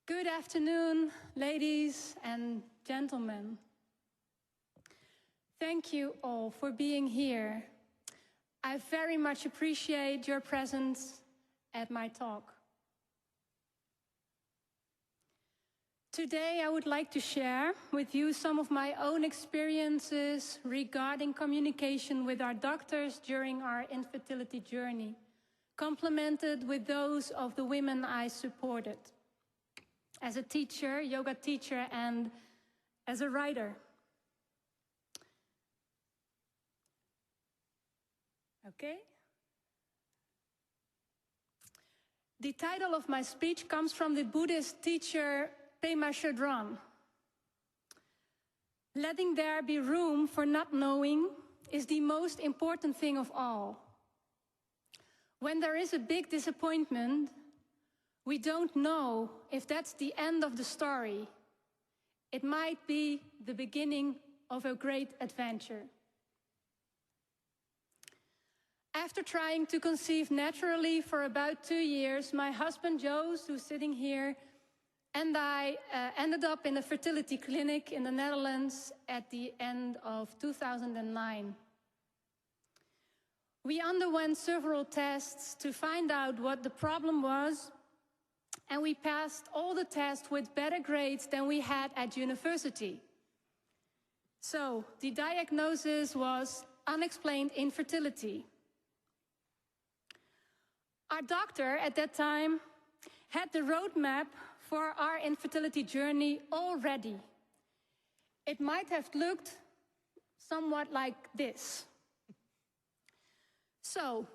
Good afternoon, ladies and gentlemen. Thank you all for being here. I very much appreciate your presence at my talk. Today I would like to share with you some of my own experiences regarding communication with our doctors during our infertility journey, complemented with those of the women I supported as a teacher, yoga teacher, and as a writer. Okay. The title of my speech comes from the Buddhist teacher Pema Chodron. Letting there be room for not knowing is the most important thing of all. When there is a big disappointment, we don't know if that's the end of the story. It might be the beginning of a great adventure. After trying to conceive naturally for about 2 years, my husband Joost, who's sitting here, and I ended up in a fertility clinic in the Netherlands at the end of 2009. We underwent several tests to find out what the problem was, and we passed all the tests with better grades than we had at university. So the diagnosis was unexplained infertility. Our doctor at that time had the roadmap for our infertility journey already. It might have looked somewhat like this. So,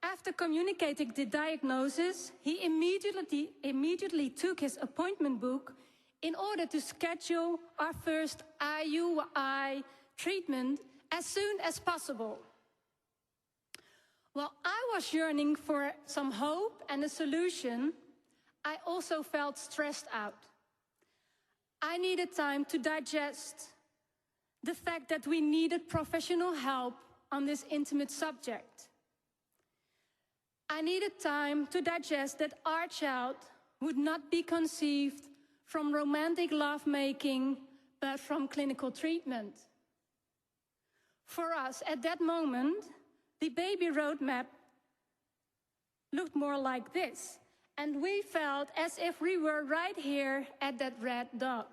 after communicating the diagnosis, he immediately took his appointment book in order to schedule our first IUI treatment as soon as possible. While I was yearning for some hope and a solution, I also felt stressed out. I needed time to digest the fact that we needed professional help on this intimate subject. I needed time to digest that our child would not be conceived from romantic lovemaking, but from clinical treatment. For us, at that moment, the baby roadmap looked more like this, and we felt as if we were right here at that red dot.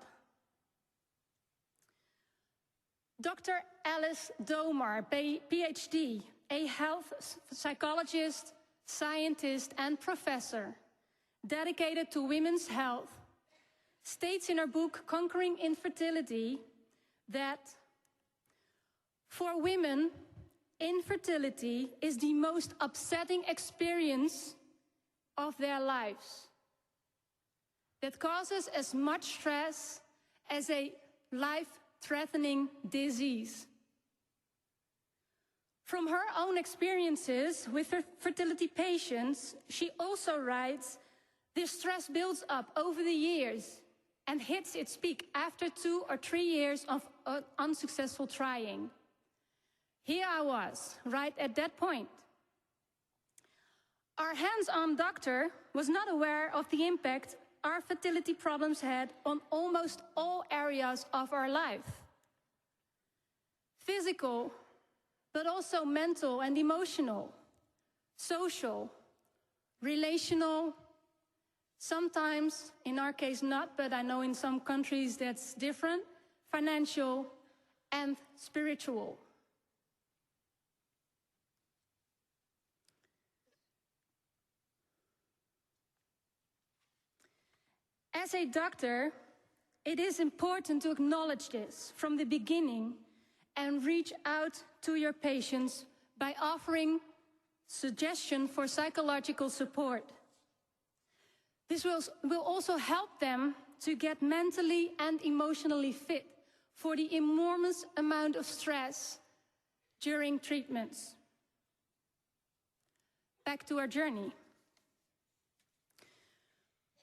Dr. Alice Domar, PhD, a health psychologist, scientist, and professor dedicated to women's health, states in her book Conquering Infertility that for women, infertility is the most upsetting experience of their lives that causes as much stress as a life-threatening disease. From her own experiences with her fertility patients, she also writes, "This stress builds up over the years and hits its peak after 2 or 3 years of unsuccessful trying." Here I was, right at that point. Our hands-on doctor was not aware of the impact our fertility problems had on almost all areas of our life. Physical, but also mental and emotional, social, relational, sometimes, in our case not, but I know in some countries that's different, financial and spiritual. As a doctor, it is important to acknowledge this from the beginning and reach out to your patients by offering suggestion for psychological support. This will also help them to get mentally and emotionally fit for the enormous amount of stress during treatments. Back to our journey.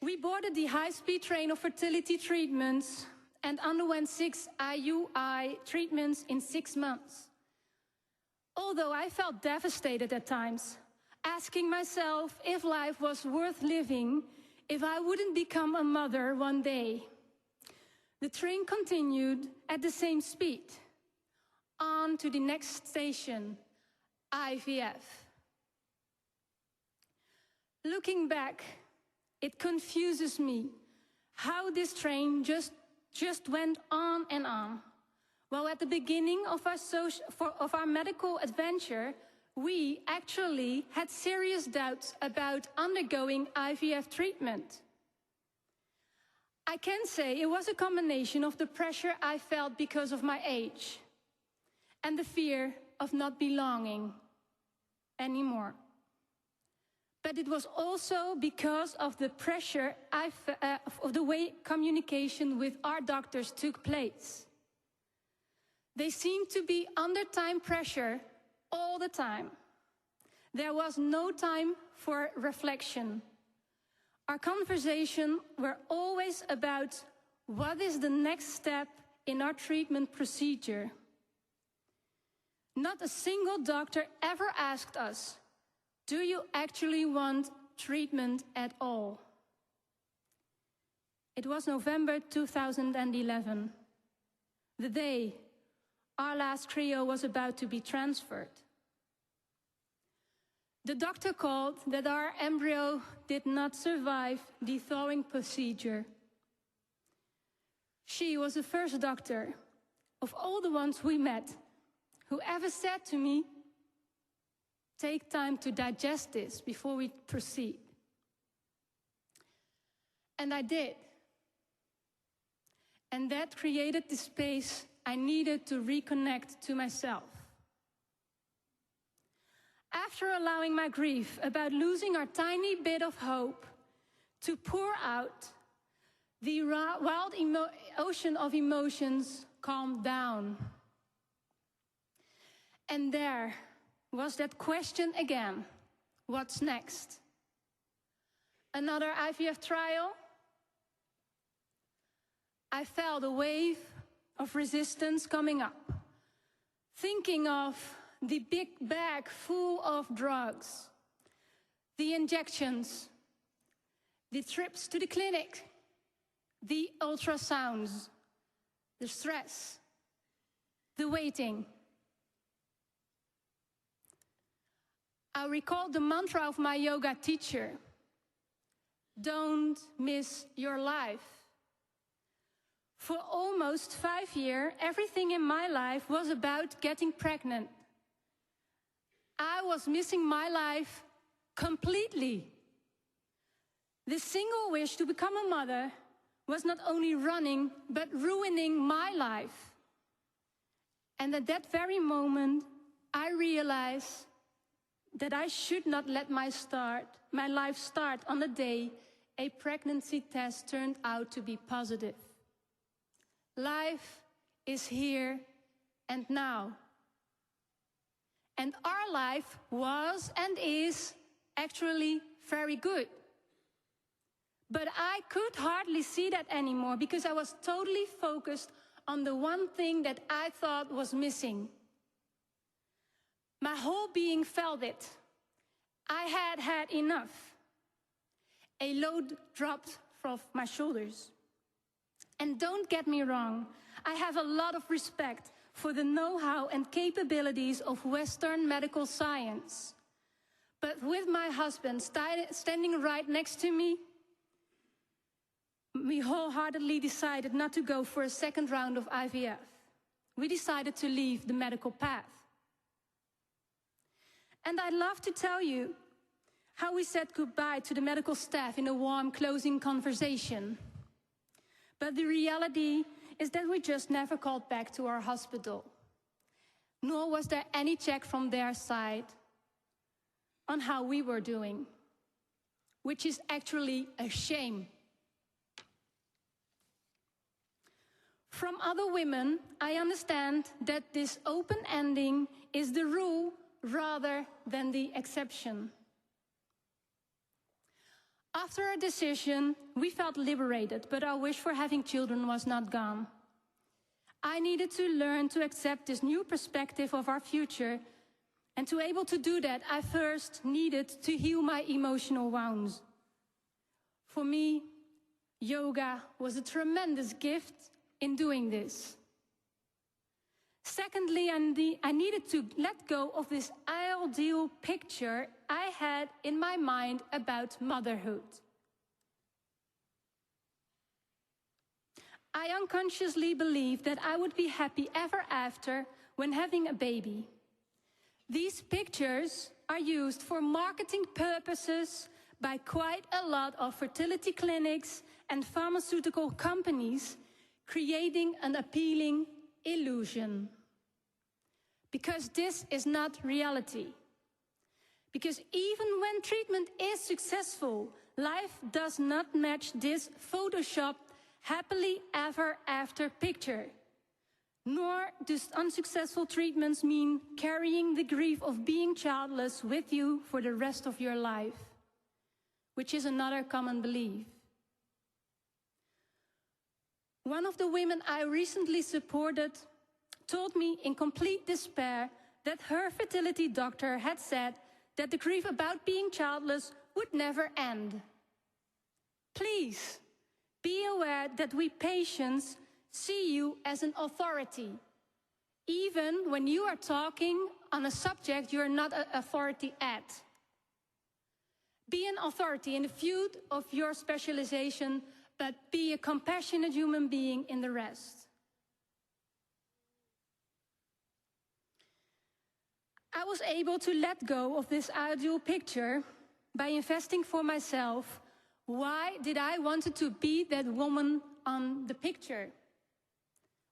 We boarded the high-speed train of fertility treatments and underwent 6 IUI treatments in 6 months. Although I felt devastated at times, asking myself if life was worth living if I wouldn't become a mother one day. The train continued at the same speed. On to the next station, IVF. Looking back, it confuses me how this train just went on and on. Well, at the beginning of our medical adventure, we actually had serious doubts about undergoing IVF treatment. I can say it was a combination of the pressure I felt because of my age and the fear of not belonging anymore. But it was also because of the pressure of the way communication with our doctors took place. They seemed to be under time pressure all the time. There was no time for reflection. Our conversations were always about what is the next step in our treatment procedure. Not a single doctor ever asked us, do you actually want treatment at all? It was November 2011, the day our last cryo was about to be transferred. The doctor called that our embryo did not survive the thawing procedure. She was the first doctor of all the ones we met who ever said to me, take time to digest this before we proceed. And I did. And that created the space I needed to reconnect to myself. After allowing my grief about losing our tiny bit of hope to pour out, the wild ocean of emotions calmed down. And there was that question again, what's next? Another IVF trial? I felt a wave of resistance coming up, thinking of the big bag full of drugs, the injections, the trips to the clinic, the ultrasounds, the stress, the waiting. I recalled the mantra of my yoga teacher, don't miss your life. For almost 5 years, everything in my life was about getting pregnant. I was missing my life completely. The single wish to become a mother was not only running, but ruining my life. And at that very moment, I realized that I should not let my life start on the day a pregnancy test turned out to be positive. Life is here and now. And our life was and is actually very good. But I could hardly see that anymore because I was totally focused on the one thing that I thought was missing. My whole being felt it. I had had enough. A load dropped from my shoulders. And don't get me wrong, I have a lot of respect for the know-how and capabilities of Western medical science. But with my husband standing right next to me, we wholeheartedly decided not to go for a second round of IVF. We decided to leave the medical path. And I'd love to tell you how we said goodbye to the medical staff in a warm closing conversation. But the reality is that we just never called back to our hospital. Nor was there any check from their side on how we were doing, which is actually a shame. From other women, I understand that this open ending is the rule rather than the exception. After our decision, we felt liberated, but our wish for having children was not gone. I needed to learn to accept this new perspective of our future, and to be able to do that, I first needed to heal my emotional wounds. For me, yoga was a tremendous gift in doing this. Secondly, I needed to let go of this ideal picture I had in my mind about motherhood. I unconsciously believed that I would be happy ever after when having a baby. These pictures are used for marketing purposes by quite a lot of fertility clinics and pharmaceutical companies, creating an appealing illusion. Because this is not reality. Because even when treatment is successful, life does not match this photoshopped happily ever after picture. Nor do unsuccessful treatments mean carrying the grief of being childless with you for the rest of your life, which is another common belief. One of the women I recently supported told me in complete despair that her fertility doctor had said that the grief about being childless would never end. Please, be aware that we patients see you as an authority, even when you are talking on a subject you are not an authority at. Be an authority in the field of your specialization, but be a compassionate human being in the rest. I was able to let go of this ideal picture by investing for myself. Why did I want to be that woman on the picture?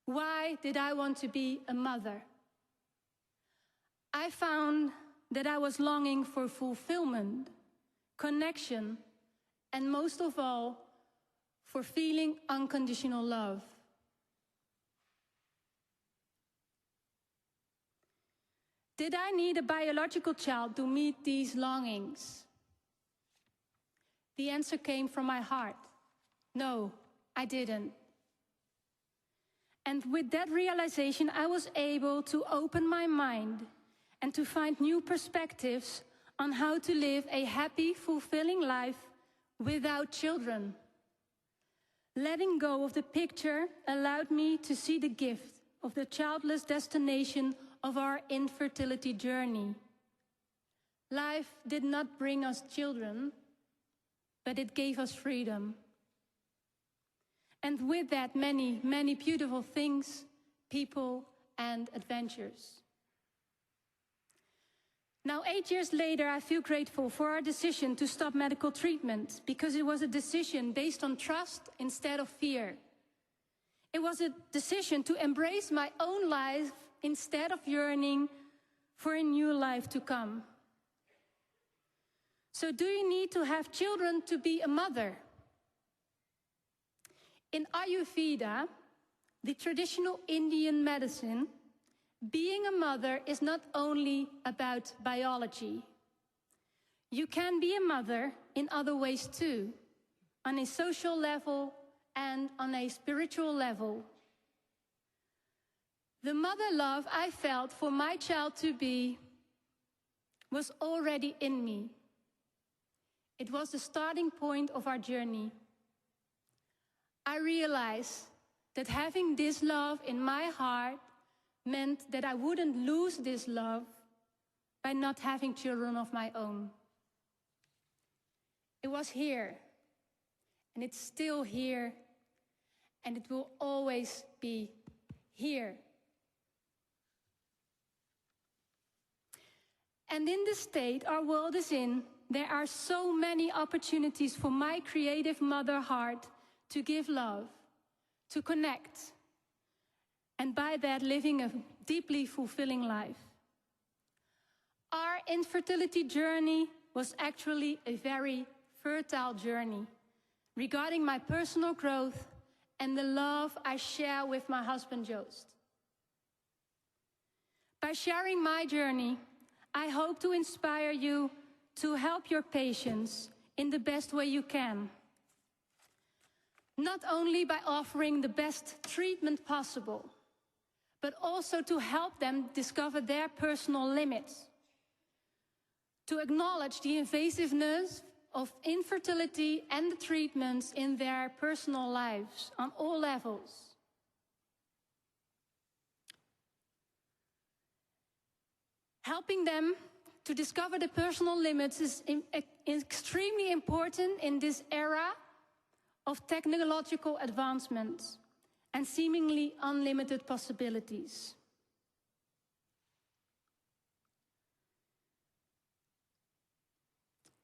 Why did I want to be a mother? I found that I was longing for fulfillment, connection, and most of all, for feeling unconditional love. Did I need a biological child to meet these longings? The answer came from my heart. No, I didn't. And with that realization, I was able to open my mind and to find new perspectives on how to live a happy, fulfilling life without children. Letting go of the picture allowed me to see the gift of the childless destination of our infertility journey. Life did not bring us children, but it gave us freedom. And with that, many, many beautiful things, people, and adventures. Now, 8 years later, I feel grateful for our decision to stop medical treatment, because it was a decision based on trust instead of fear. It was a decision to embrace my own life instead of yearning for a new life to come. So, do you need to have children to be a mother? In Ayurveda, the traditional Indian medicine, being a mother is not only about biology. You can be a mother in other ways too, on a social level and on a spiritual level. The mother love I felt for my child to be was already in me. It was the starting point of our journey. I realized that having this love in my heart meant that I wouldn't lose this love by not having children of my own. It was here, and it's still here, and it will always be here. And in the state our world is in, there are so many opportunities for my creative mother heart to give love, to connect, and by that living a deeply fulfilling life. Our infertility journey was actually a very fertile journey regarding my personal growth and the love I share with my husband Joost. By sharing my journey, I hope to inspire you to help your patients in the best way you can. Not only by offering the best treatment possible, but also to help them discover their personal limits, to acknowledge the invasiveness of infertility and the treatments in their personal lives on all levels. Helping them to discover the personal limits is extremely important in this era of technological advancements and seemingly unlimited possibilities.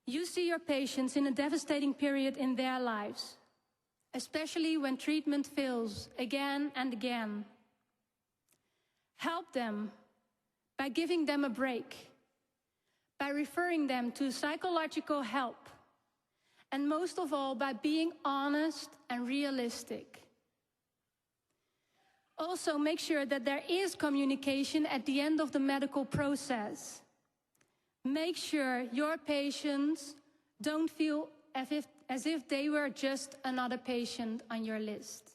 You see your patients in a devastating period in their lives, especially when treatment fails again and again. Help them by giving them a break, by referring them to psychological help, and most of all, by being honest and realistic. Also, make sure that there is communication at the end of the medical process. Make sure your patients don't feel as if they were just another patient on your list.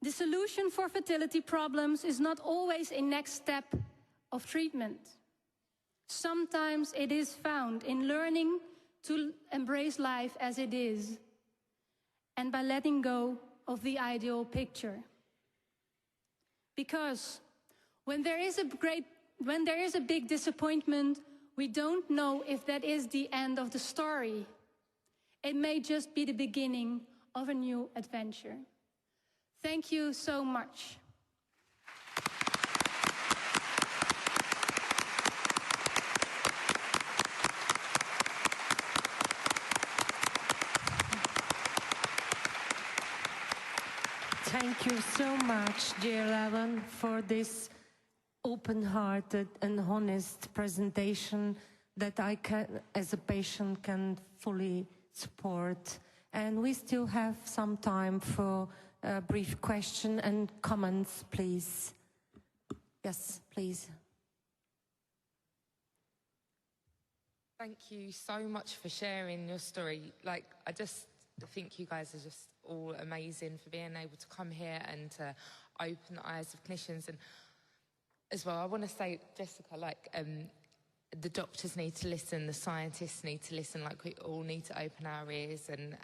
The solution for fertility problems is not always a next step of treatment. Sometimes it is found in learning to embrace life as it is and by letting go of the ideal picture. Because when there is a big disappointment, we don't know if that is the end of the story. It may just be the beginning of a new adventure. Thank you so much. Thank you so much, dear Ellen, for this open-hearted and honest presentation that I can, as a patient, can fully support. And we still have some time for a brief question and comments, please. Yes, please. Thank you so much for sharing your story. Like, I just think you guys are just all amazing for being able to come here and to open the eyes of clinicians. And as well, I want to say, Jessica, like, the doctors need to listen, the scientists need to listen, like we all need to open our ears and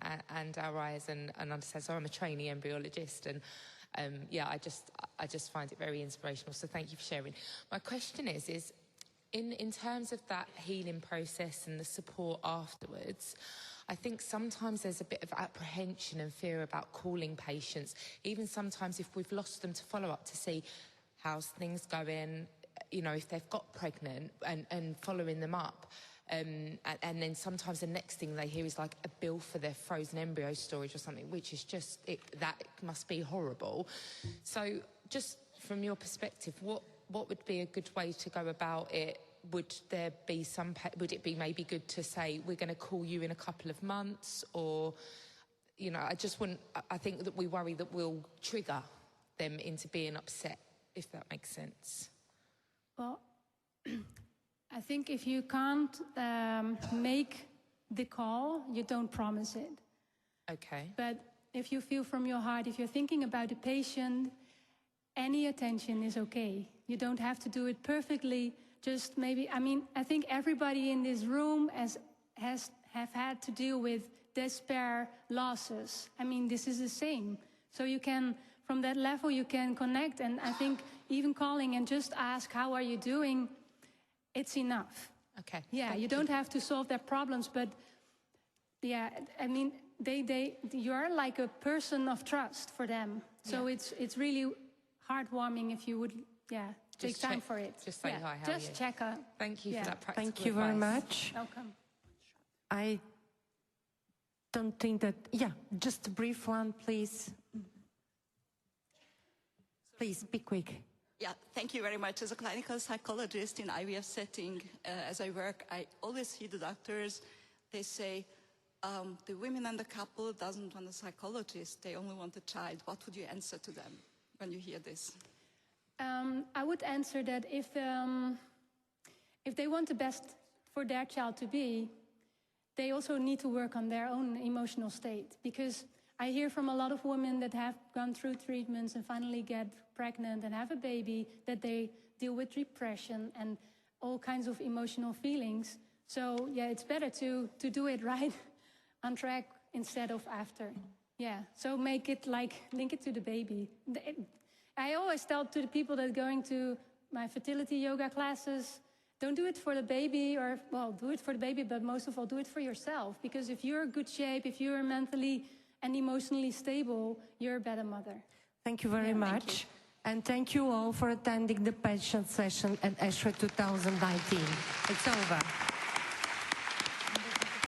our eyes and understand. So I'm a trainee embryologist, and yeah, I just find it very inspirational. So thank you for sharing. My question is in terms of that healing process and the support afterwards, I think sometimes there's a bit of apprehension and fear about calling patients, even sometimes if we've lost them, to follow up to see how's things going, you know, if they've got pregnant, and following them up. And then sometimes the next thing they hear is like a bill for their frozen embryo storage or something, which is just, that must be horrible. So just from your perspective, what would be a good way to go about it? Would it be maybe good to say, we're going to call you in a couple of months? Or, you know, I think that we worry that we'll trigger them into being upset, if that makes sense. Well, I think if you can't make the call, you don't promise it. Okay. But if you feel from your heart, if you're thinking about the patient, any attention is okay. You don't have to do it perfectly. Just maybe, I mean, I think everybody in this room have had to deal with despair, losses. I mean, this is the same. So you can, from that level, you can connect. And I think even calling and just ask, how are you doing? It's enough. Okay. Yeah, you don't have to solve their problems, but yeah, I mean, you're like a person of trust for them. So yeah, it's really heartwarming if you would, yeah, take time for it. Just say hi, how are you? Just check up. Thank you for that practical Thank you very advice. much. Welcome. I don't think that, yeah, just a brief one, please. Please, be quick. Yeah, thank you very much. As a clinical psychologist in IVF setting, as I work, I always hear the doctors, they say, the women and the couple doesn't want a psychologist, they only want a child. What would you answer to them when you hear this? I would answer that if they want the best for their child to be, they also need to work on their own emotional state. Because I hear from a lot of women that have gone through treatments and finally get pregnant and have a baby, that they deal with depression and all kinds of emotional feelings So yeah, it's better to do it right on track instead of after. Yeah, so make it like, link it to the baby. I always tell to the people that are going to my fertility yoga classes, don't do it for the baby, or, well, do it for the baby, but most of all, do it for yourself. Because if you're in good shape, if you're mentally and emotionally stable, you're a better mother. Thank you very much. And thank you all for attending the passion session at ESHRE 2019. It's over.